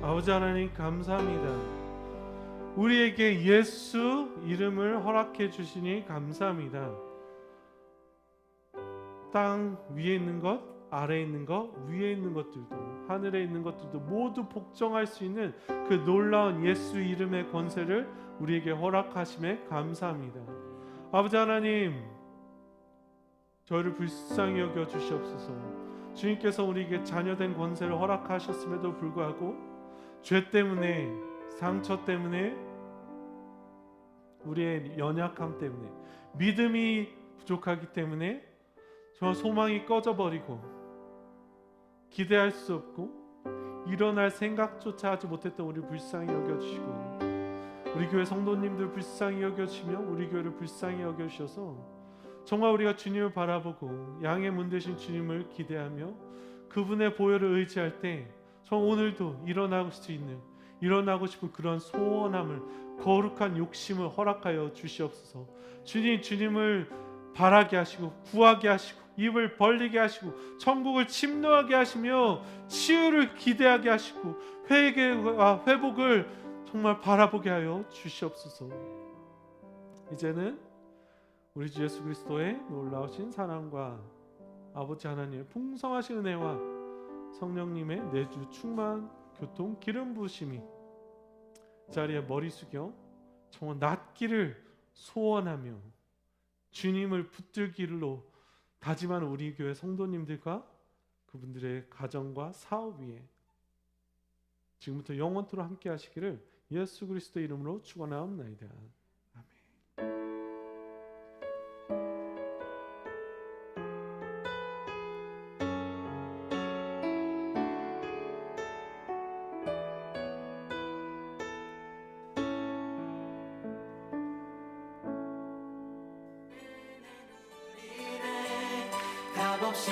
아버지 하나님, 감사합니다. 우리에게 예수 이름을 허락해 주시니 감사합니다. 땅 위에 있는 것, 아래에 있는 것, 위에 있는 것들도, 하늘에 있는 것들도 모두 복종할 수 있는 그 놀라운 예수 이름의 권세를 우리에게 허락하심에 감사합니다. 아버지 하나님, 저희를 불쌍히 여겨 주시옵소서. 주님께서 우리에게 자녀된 권세를 허락하셨음에도 불구하고 죄 때문에, 상처 때문에, 우리의 연약함 때문에, 믿음이 부족하기 때문에 정말 소망이 꺼져버리고 기대할 수 없고 일어날 생각조차 하지 못했던 우리 불쌍히 여겨주시고, 우리 교회 성도님들 불쌍히 여겨주시며 우리 교회를 불쌍히 여겨주셔서 정말 우리가 주님을 바라보고 양의 문 되신 주님을 기대하며 그분의 보혈을 의지할 때 정말 오늘도 일어나고 싶은 그런 소원함을, 거룩한 욕심을 허락하여 주시옵소서. 주님을 바라게 하시고 구하게 하시고 입을 벌리게 하시고 천국을 침노하게 하시며 치유를 기대하게 하시고 회개와 회복을 정말 바라보게 하여 주시옵소서. 이제는 우리 주 예수 그리스도의 놀라우신 사랑과 아버지 하나님의 풍성하신 은혜와 성령님의 내주 충만 교통 기름 부으심이 자리에 머리 숙여 정말 낫기를 소원하며 주님을 붙들기로 다짐하는 우리 교회 성도님들과 그분들의 가정과 사업 위에 지금부터 영원토록 함께 하시기를 예수 그리스도 이름으로 축원하옵나이다. 값없이